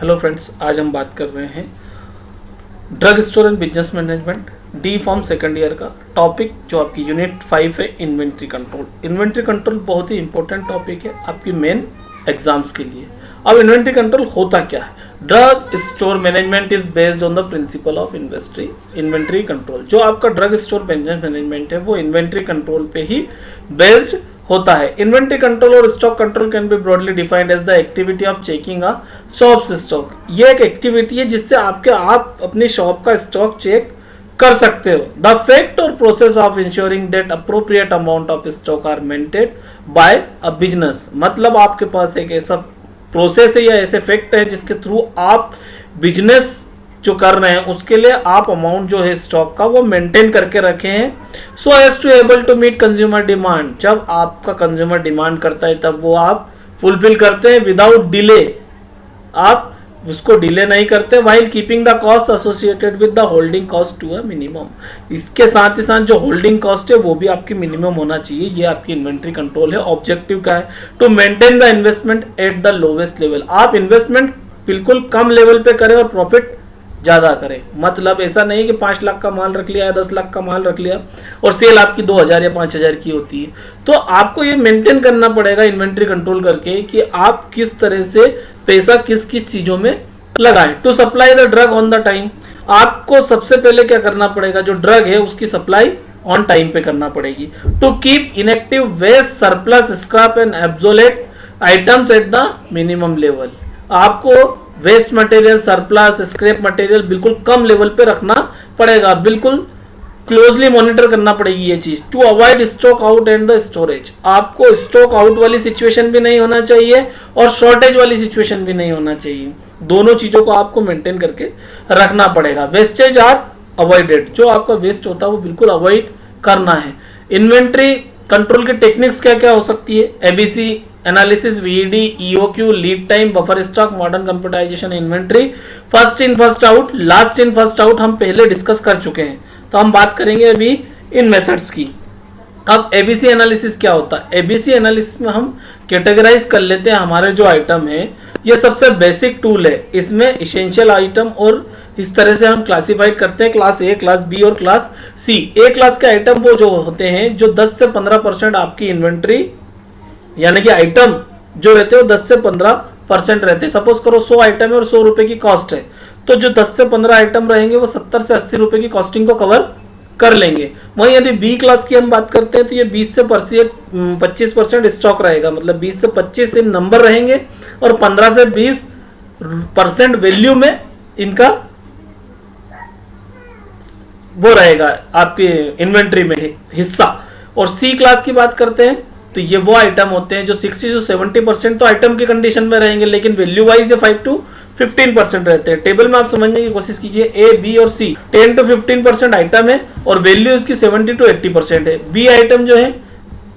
Hello friends, आज हम बात कर रहे हैं drug store and business management D form second year का टॉपिक जो आपकी यूनिट 5 है इन्वेंट्री कंट्रोल। इन्वेंट्री कंट्रोल बहुत ही इंपॉर्टेंट टॉपिक है आपकी मेन एग्जाम्स के लिए। अब इन्वेंट्री कंट्रोल होता क्या है? Drug store management is based on the principle of inventory control. जो आपका ड्रग स्टोर बिजनेस मैनेजमेंट है वो इन्वेंट्री कंट्रोल पे ही बेस्ड होता है। इन्वेंट्री कंट्रोल और stock control can be broadly defined as the activity of checking a shop's stock. ये एक एक्टिविटी है जिससे आप अपनी शॉप का स्टॉक चेक कर सकते हो। द फैक्ट और process of ensuring that appropriate amount of stock are maintained by a business. मतलब आपके पास एक ऐसा प्रोसेस है या ऐसे फैक्ट है जिसके थ्रू आप बिजनेस जो कर रहे हैं उसके लिए आप अमाउंट जो है स्टॉक का वो मेंटेन करके रखे हैं so as to able to meet consumer demand. जब आपका कंज्यूमर डिमांड करता है तब वो आप फुलफिल करते हैं विदाउट डिले। आप उसको डिले नहीं करते while keeping the cost associated with the holding cost to a minimum. इसके साथ ही साथ जो होल्डिंग कॉस्ट है वो भी आपकी मिनिमम होना चाहिए। ये आपकी इन्वेंट्री कंट्रोल है। ऑब्जेक्टिव क्या है? To maintain the investment at the lowest level. आप इन्वेस्टमेंट बिल्कुल कम लेवल पे करें और प्रॉफिट ज्यादा करें। मतलब ऐसा नहीं कि 5 लाख का माल रख लिया या 10 लाख का माल रख लिया और सेल आपकी 2000 या 5000 की होती है। तो आपको ये मेंटेन करना पड़ेगा इन्वेंट्री कंट्रोल करके कि आप किस तरह से पैसा किस किस चीजों में लगाएं। To supply the drug on the time. आपको सबसे पहले क्या करना पड़ेगा? जो ड्रग है उसकी सप्लाई ऑन टाइम पे करना पड़ेगी। To keep inactive waste surplus scrap and obsolete items at the minimum level. आपको waste material surplus scrap material बिल्कुल कम लेवल पे रखना पड़ेगा। बिल्कुल क्लोजली मॉनिटर करना पड़ेगी ये चीज। To avoid stock out and the storage. आपको स्टॉक आउट वाली सिचुएशन भी नहीं होना चाहिए और शॉर्टेज वाली सिचुएशन भी नहीं होना चाहिए। दोनों चीजों को आपको मेंटेन करके रखना पड़ेगा। Wastage are avoided. जो आपका वेस्ट होता है वो बिल्कुल अवॉइड करना है। इन्वेंट्री कंट्रोल की टेक्निक्स क्या क्या हो सकती है? ABC analysis, VED, EOQ, lead time, buffer stock, modern computerisation, inventory, first in first out, last in first out हम पहले डिस्कस कर चुके हैं। तो हम बात करेंगे अभी इन मेथड्स की। अब एबीसी एनालिसिस क्या होता है? एबीसी एनालिसिस में हम कैटेगराइज कर लेते हैं हमारे जो आइटम है। ये सबसे बेसिक टूल है। इसमें इसेंशियल आइटम और इस तरह से हम क्लासिफाइड करते हैं क्लास ए, क्लास बी और क्लास सी। ए क्लास के आइटम वो जो होते हैं जो 10 से 15% आपकी इन्वेंट्री यानी कि आइटम जो रहते हैं वो 10 से 15% रहते हैं। सपोज करो 100 आइटम है और 100 रुपए की कॉस्ट है तो जो 10 से 15 आइटम रहेंगे वो 70 से 80 रुपए की कॉस्टिंग को कवर कर लेंगे। वहीं यदि बी क्लास की हम बात करते हैं तो ये 20 से 25% स्टॉक रहेगा। मतलब 20 से 25 इन नंबर रहेंगे और 15 से 20% वैल्यू में इनका वो रहेगा आपके इन्वेंट्री में हिस्सा। और सी क्लास की बात करते हैं तो ये वो आइटम होते हैं जो 60 से 70% तो आइटम की कंडीशन में रहेंगे लेकिन वैल्यू वाइज ये 5 to 15% रहते हैं। टेबल में आप समझने की कोशिश कीजिए। ए, बी और सी 10 to 15% आइटम है और वैल्यू इसकी 70 to 80% है। बी आइटम जो है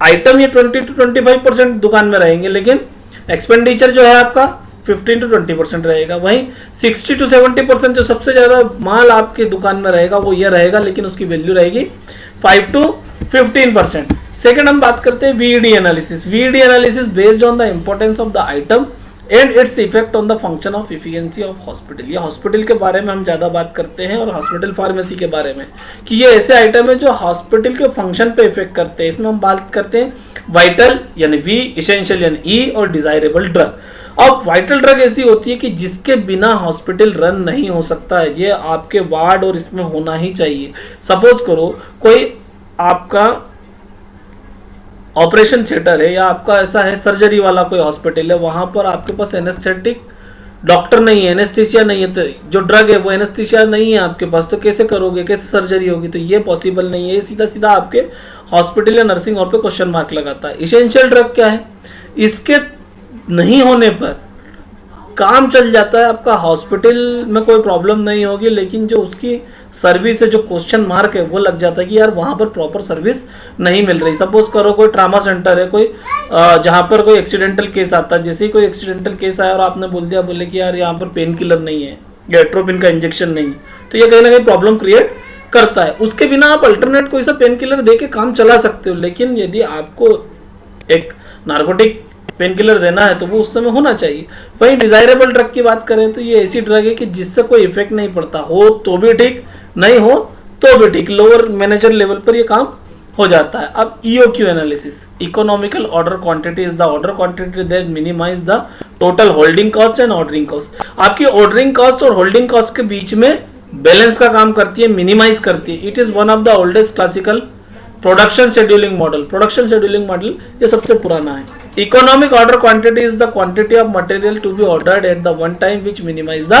आइटम ये 20 to 25% दुकान में रहेंगे लेकिन एक्सपेंडिचर जो है आपका 15 to 20% रहेगा। वहीं 60 to 70% जो सबसे ज्यादा माल आपकी दुकान में रहेगा वो ये रहेगा लेकिन उसकी वैल्यू रहेगी 5 to 15%। सेकंड हम बात करते हैं VED analysis. VED analysis based on the importance of the item and its effect on the function of efficiency of hospital. ये हॉस्पिटल के बारे में हम ज्यादा बात करते हैं और हॉस्पिटल फार्मेसी के बारे में कि ये ऐसे आइटम है जो हॉस्पिटल के फंक्शन पे इफेक्ट करते हैं। इसमें हम बात करते हैं वाइटल यानी वी, इसेंशियल यानी ई और डिजायरेबल ड्रग। अब वाइटल ड्रग ऐसी होती है कि जिसके बिना हॉस्पिटल रन नहीं हो सकता है। ये आपके वार्ड और इसमें होना ही चाहिए। सपोज करो कोई आपका ऑपरेशन थिएटर है या आपका ऐसा है सर्जरी वाला कोई हॉस्पिटल है, वहां पर आपके पास एनेस्थेटिक डॉक्टर नहीं है, एनेस्थीसिया नहीं है, तो जो ड्रग है वो एनेस्थीसिया नहीं है आपके पास, तो कैसे करोगे, कैसे सर्जरी होगी? तो ये पॉसिबल नहीं है। ये सीधा सीधा आपके हॉस्पिटल या नर्सिंग होम पे क्वेश्चन मार्क लगाता है। इसेंशियल ड्रग क्या है? इसके नहीं होने पर काम चल जाता है आपका, हॉस्पिटल में कोई प्रॉब्लम नहीं होगी लेकिन जो उसकी सर्विस है जो क्वेश्चन मार्क है वो लग जाता है कि यार वहां पर प्रॉपर सर्विस नहीं मिल रही। सपोज करो कोई ट्रामा सेंटर है, कोई जहां पर कोई एक्सीडेंटल केस आता है। जैसे ही कोई एक्सीडेंटल केस आया और आपने बोल दिया बोले कि यार यहाँ पर पेन किलर नहीं है या एट्रोपिन का इंजेक्शन नहीं है, तो ये कहीं ना कहीं प्रॉब्लम क्रिएट करता है। उसके बिना आप अल्टरनेट कोई सा पेन किलर दे के काम चला सकते हो लेकिन यदि आपको एक नार्कोटिक पेन किलर देना है तो वो उस समय होना चाहिए। वहीं डिजायरेबल ड्रग की बात करें तो ये ऐसी ड्रग है कि जिससे कोई इफेक्ट नहीं पड़ता, हो तो भी ठीक, नहीं हो तो भी ठीक, लोअर मैनेजर लेवल पर ये काम हो जाता है। अब EOQ analysis, economical order quantity is the order quantity that minimise the total holding cost and ordering cost. आपकी ऑर्डरिंग कॉस्ट और होल्डिंग कॉस्ट के बीच में बैलेंस का काम करती है, मिनिमाइज करती है। It is one of the oldest classical production scheduling model. Production scheduling model ये सबसे पुराना है। Economic order quantity is the quantity of material to be ordered at the one time which minimise the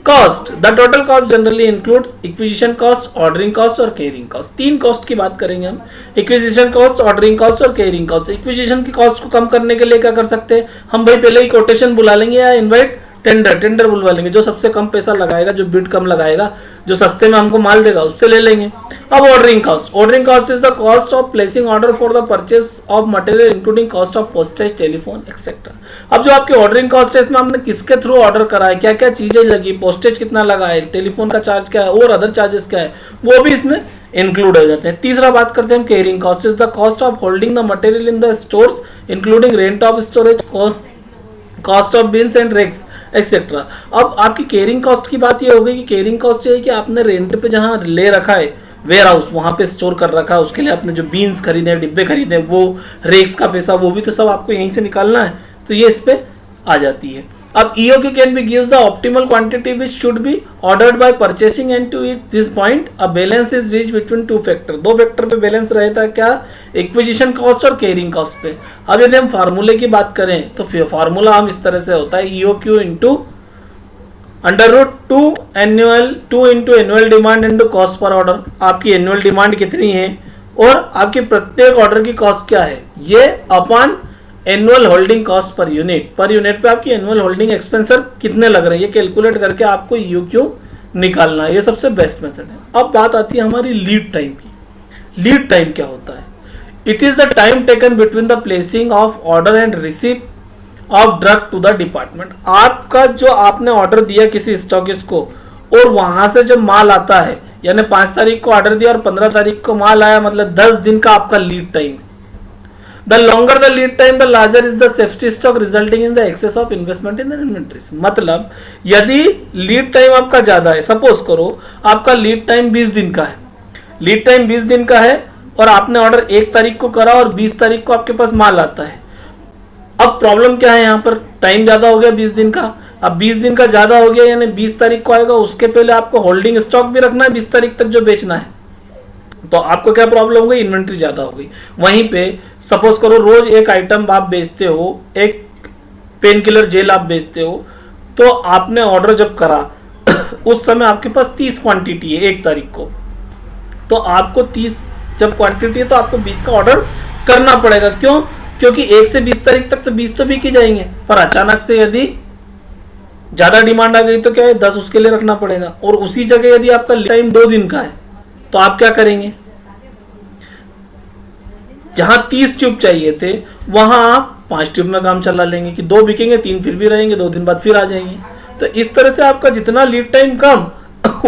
cost. The total cost generally include acquisition cost, ordering cost और carrying cost. 3 cost की बात करेंगे हम, acquisition cost, ordering cost और carrying cost. Acquisition की cost को कम करने के लिए क्या कर सकते हैं हम भाई, पहले ही कोटेशन बुला लेंगे या इनवाइट टेंडर बुलवा लेंगे। जो सबसे कम पैसा लगाएगा, जो बिड कम लगाएगा, जो सस्ते में हमको माल देगा, उससे ले लेंगे। अब ordering cost, ordering cost is the cost of placing order for the purchase of material including cost of postage, telephone etcetera. अब जो आपकी ऑर्डरिंग कॉस्ट है, इसमें आपने किसके थ्रू ऑर्डर करा है, क्या क्या चीजें लगी, पोस्टेज कितना लगा है, टेलीफोन का चार्ज क्या है और अदर चार्जेस क्या है, वो भी इसमें इंक्लूड हो जाते हैं। तीसरा बात करते हैं हम carrying cost, is the cost of holding the material in the stores including rent of storage, cost of bins and racks etcetera. अब आपकी केयरिंग कॉस्ट की बात ये हो गई कि केयरिंग कॉस्ट ये है कि आपने रेंट पे जहां ले रखा है वेयर हाउस, वहां पे स्टोर कर रखा है, उसके लिए आपने जो बीन्स खरीदे, डिब्बे खरीदे, वो रेक्स का पैसा, वो भी तो सब आपको यहीं से निकालना है, तो ये इस पे आ जाती है। अब EOQ can be gives the optimal quantity which should be ordered by purchasing and to it this point a balance is reach between 2 factor. 2 factor पे बैलेंस रहता है, क्या, एक्विजिशन कॉस्ट और केयरिंग कॉस्ट पे। अब यदि हम फार्मूले की बात करें तो फार्मूला हम इस तरह से होता है, EOQ into √2 into annual demand into cost per order. आपकी एनुअल डिमांड कितनी है और आपकी प्रत्येक ऑर्डर की कॉस्ट क्या है, ये upon annual holding cost per unit पे आपकी एनुअल होल्डिंग एक्सपेंसर कितने लग रहे हैं, ये कैलकुलेट करके आपको EOQ निकालना है। ये सबसे बेस्ट मेथड है। अब बात आती है हमारी लीड टाइम की। लीड टाइम क्या होता है? It is the time taken between the placing of order and receive of drug to the department. आपका जो आपने ऑर्डर दिया किसी स्टॉकिस्ट को और वहां से जब माल आता है, यानी 5 तारीख को ऑर्डर दिया और 15 तारीख को माल आया, मतलब 10 दिन का आपका lead time. The longer the lead time the larger is the safety stock resulting in the excess of investment in the inventories. मतलब यदि लीड टाइम आपका ज्यादा है, सपोज करो आपका लीड टाइम 20 दिन का है, लीड टाइम 20 दिन का है और आपने ऑर्डर 1 तारीख को करा और 20 तारीख को आपके पास माल आता है। अब प्रॉब्लम क्या है, यहाँ पर टाइम ज्यादा हो गया 20 दिन का। अब 20 दिन का ज्यादा हो गया, यानी 20 तारीख को आएगा, उसके पहले आपको होल्डिंग स्टॉक भी रखना है 20 तारीख तक जो बेचना है, तो आपको क्या प्रॉब्लम हो गई, इन्वेंट्री ज्यादा हो गई। वहीं पे सपोज करो रोज एक आइटम आप बेचते हो, एक पेन किलर जेल आप बेचते हो, तो आपने ऑर्डर जब करा उस समय आपके पास 30 क्वांटिटी है 1 तारीख को, तो आपको 30 जब क्वांटिटी है तो आपको 20 का ऑर्डर करना पड़ेगा। क्यों? क्योंकि 1 से 20 तारीख तक तो 20 तो बिक ही जाएंगे, पर अचानक से यदि ज्यादा डिमांड आ गई तो क्या है, 10 उसके लिए रखना पड़ेगा। और उसी जगह यदि आपका टाइम 2 दिन का है तो आप क्या करेंगे, जहां 30 ट्यूब चाहिए थे वहां आप 5 ट्यूब में काम चला लेंगे कि 2 बिकेंगे, 3 फिर भी रहेंगे, 2 दिन बाद फिर आ जाएंगे। तो इस तरह से आपका जितना लीड टाइम कम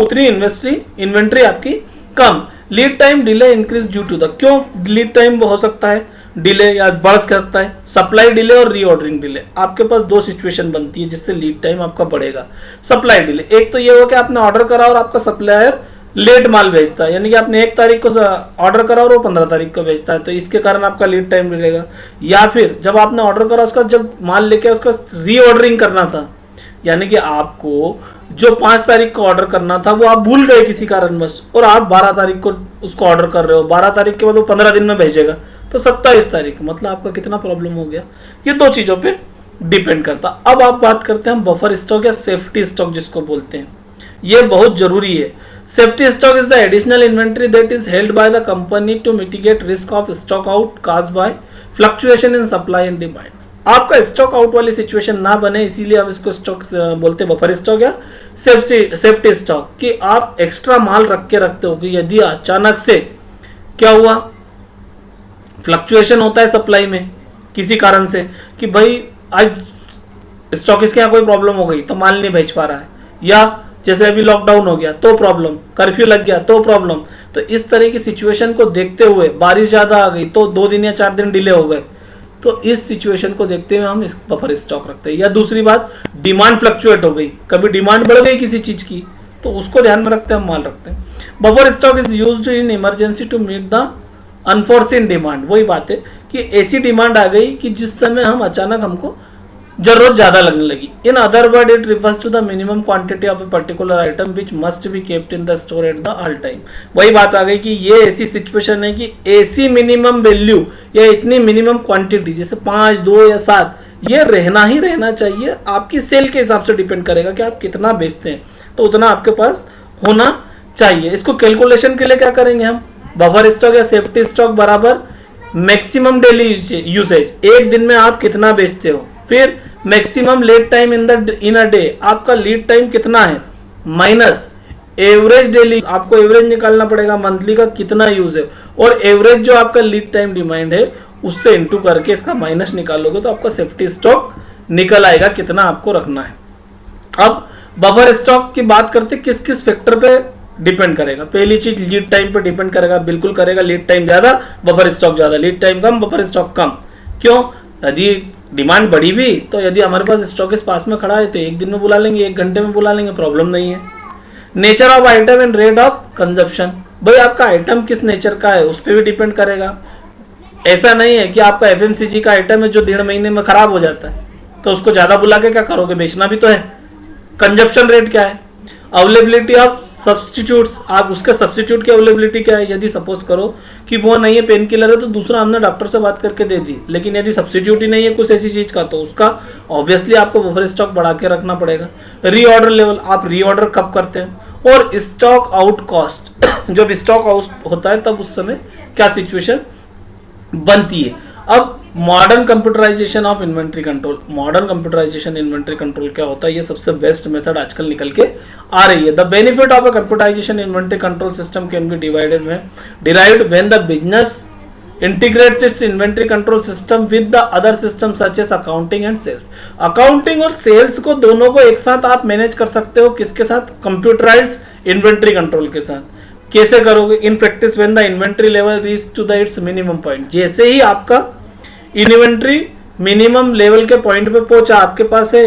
उतनी इन्वेंट्री आपकी कम। Lead time delay increase due to the, क्यों लीड टाइम हो सकता है डिले या बढ़ सकता है, सप्लाई डिले और रीऑर्डरिंग डिले। आपके पास 2 सिचुएशन बनती है जिससे लीड टाइम आपका बढ़ेगा। सप्लाई डिले, एक तो ये हो कि आपने ऑर्डर करा और आपका सप्लायर लेट माल भेजता है, यानी कि आपने 1 तारीख को ऑर्डर करा और वो 15 तारीख को भेजता है, तो इसके कारण आपका लीड टाइम मिलेगा। या फिर जब आपने ऑर्डर करा उसका जब माल लेके उसका रीऑर्डरिंग करना था, यानी कि आपको जो 5 तारीख को ऑर्डर करना था वो आप भूल गए किसी कारणवश और आप 12 तारीख को उसको ऑर्डर कर रहे हो, 12 तारीख के बाद वो 15 दिन में भेजेगा, तो 27 तारीख, मतलब आपका कितना प्रॉब्लम हो गया। ये 2 चीजों पे डिपेंड करता। अब आप बात करते हैं बफर स्टॉक या सेफ्टी स्टॉक जिसको बोलते हैं, ये बहुत जरूरी है। Safety stock is the additional inventory that is held by the company to mitigate risk of stock out caused by fluctuation in supply and demand. आपका स्टॉक आउट वाली सिचुएशन ना बने, इसीलिए हम इसको स्टॉक बोलते हैं बफर स्टॉक या सेफ्टी स्टॉक, कि आप एक्स्ट्रा माल रख के रखते हो कि यदि अचानक से क्या हुआ, फ्लक्चुएशन होता है सप्लाई में किसी कारण से, कि भाई आज स्टॉकिस्ट के यहाँ कोई प्रॉब्लम हो गई तो माल नहीं भेज पा रहा है, या जैसे अभी लॉकडाउन हो गया तो प्रॉब्लम, कर्फ्यू लग गया तो प्रॉब्लम। तो इस तरह की सिचुएशन को देखते हुए बारिश ज्यादा आ गई तो 2 दिन या 4 दिन डिले हो गए, तो इस सिचुएशन को देखते हुए हम बफर स्टॉक रखते हैं। या दूसरी बात, डिमांड फ्लक्चुएट हो गई, कभी डिमांड बढ़ गई किसी चीज की, तो उसको ध्यान में रखते हैं हम माल रखते हैं। Buffer stock is used in emergency to meet the unforeseen demand. वही बात है कि ऐसी डिमांड आ गई कि जिस समय हम अचानक हमको जरूरत ज्यादा लगने लगी। In other word it refers to the minimum quantity of a particular item which must be kept in the store at the all time. वही बात आ गई कि ये ऐसी सिचुएशन है कि ऐसी मिनिमम वैल्यू या इतनी मिनिमम क्वांटिटी, जैसे 5, 2 या 7, ये रहना ही रहना चाहिए। आपकी सेल के हिसाब से डिपेंड करेगा कि आप कितना बेचते हैं, तो उतना आपके पास होना चाहिए। इसको कैलकुलेशन के लिए क्या करेंगे हम, बफर स्टॉक या सेफ्टी स्टॉक बराबर मैक्सिमम डेली यूसेज, एक दिन में आप कितना बेचते हो, फिर maximum lead time in a day, आपका लीड टाइम कितना है, माइनस एवरेज डेली, आपको एवरेज निकालना पड़ेगा मंथली का कितना यूज है, और एवरेज जो आपका लीड टाइम डिमांड है उससे इंटू करके इसका माइनस निकालोगे तो आपका सेफ्टी स्टॉक निकल आएगा कितना आपको रखना है। अब बफर स्टॉक की बात करते किस किस फैक्टर पे डिपेंड करेगा। पहली चीज लीड टाइम पे डिपेंड करेगा, बिल्कुल करेगा। लीड टाइम ज्यादा बफर स्टॉक ज्यादा, लीड टाइम कम बफर स्टॉक कम। क्यों? यदि डिमांड बढ़ी भी तो यदि हमारे पास स्टॉक इस पास में खड़ा है तो एक दिन में बुला लेंगे, 1 घंटे में बुला लेंगे, प्रॉब्लम नहीं है। Nature of item and rate of consumption, भाई आपका आइटम किस नेचर का है उस पर भी डिपेंड करेगा। ऐसा नहीं है कि आपका एफएमसीजी का आइटम है जो 1.5 महीने में खराब हो जाता है तो उसको ज्यादा बुला के क्या करोगे, बेचना भी तो है। कंजप्शन रेट क्या है, अवेलेबिलिटी ऑफ सब्सटीट्यूट्स, आप उसके सब्सटीट्यूट की अवेलेबिलिटी क्या है। यदि सपोज करो कि वो नहीं है, पेन किलर है, तो दूसरा हमने डॉक्टर से बात करके दे दी, लेकिन यदि सब्सटीट्यूट ही नहीं है कुछ ऐसी चीज का तो उसका ऑब्वियसली आपको बफर स्टॉक बढ़ा के रखना पड़ेगा। रीऑर्डर लेवल, आप रीऑर्डर कब करते हैं, और स्टॉक आउट कॉस्ट, जब स्टॉक आउट होता है तब उस समय क्या सिचुएशन बनती है। अब modern computerisation of inventory control, modern computerisation inventory control क्या होता है, ये सबसे बेस्ट मेथड आजकल निकल के आ रही है। The benefit of a computerisation inventory control system can be derived when the business integrates its inventory control system with the other systems such as accounting and sales। Accounting और sales को दोनों को एक साथ आप मैनेज कर सकते हो, किसके साथ, कंप्यूटराइज इन्वेंट्री कंट्रोल के साथ। कैसे करोगे, in practice when the inventory level reach to the its minimum point, जैसे ही आपका इन्वेंट्री मिनिमम लेवल के पॉइंट पे पहुंचा, आपके पास है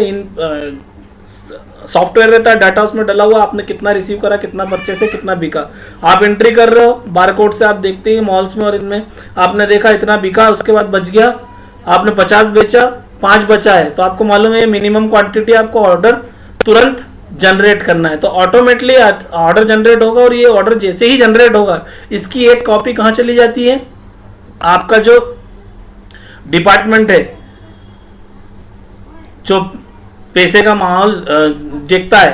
सॉफ्टवेयर रहता है, डाटा उसमें डला हुआ, आपने कितना रिसीव करा, कितना परचेस है, कितना बिका, आप एंट्री कर रहे हो बारकोड से। आप देखते हैं मॉल्स में और इनमें आपने देखा इतना बिका, उसके बाद बच गया, आपने 50 बेचा, 5 बचा है, तो आपको मालूम है मिनिमम क्वांटिटी आपको ऑर्डर तुरंत जनरेट करना है, तो ऑटोमेटिकली ऑर्डर जनरेट होगा। और ये ऑर्डर जैसे ही जनरेट होगा इसकी एक कॉपी कहां चली जाती है, आपका जो डिपार्टमेंट है जो पैसे का माहौल देखता है,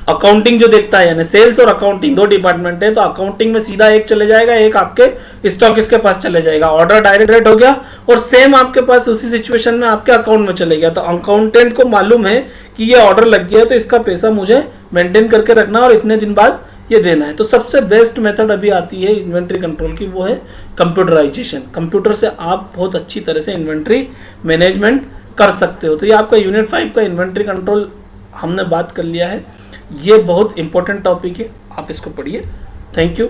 अकाउंटिंग जो देखता है, यानी सेल्स और अकाउंटिंग 2 डिपार्टमेंट है, तो अकाउंटिंग में सीधा एक चले जाएगा, एक आपके स्टॉकिस्ट के पास चले जाएगा, ऑर्डर डायरेक्ट हो गया, और सेम आपके पास उसी सिचुएशन में आपके अकाउंट में चले गया। तो अकाउंटेंट को मालूम है कि ये ऑर्डर लग गया तो इसका पैसा मुझे मेंटेन करके रखना और इतने दिन बाद ये देना है। तो सबसे बेस्ट मेथड अभी आती है इन्वेंट्री कंट्रोल की, वो है कंप्यूटराइजेशन। कंप्यूटर से आप बहुत अच्छी तरह से इन्वेंट्री मैनेजमेंट कर सकते हो। तो ये आपका यूनिट 5 का इन्वेंट्री कंट्रोल हमने बात कर लिया है। ये बहुत इंपॉर्टेंट टॉपिक है, आप इसको पढ़िए। Thank you.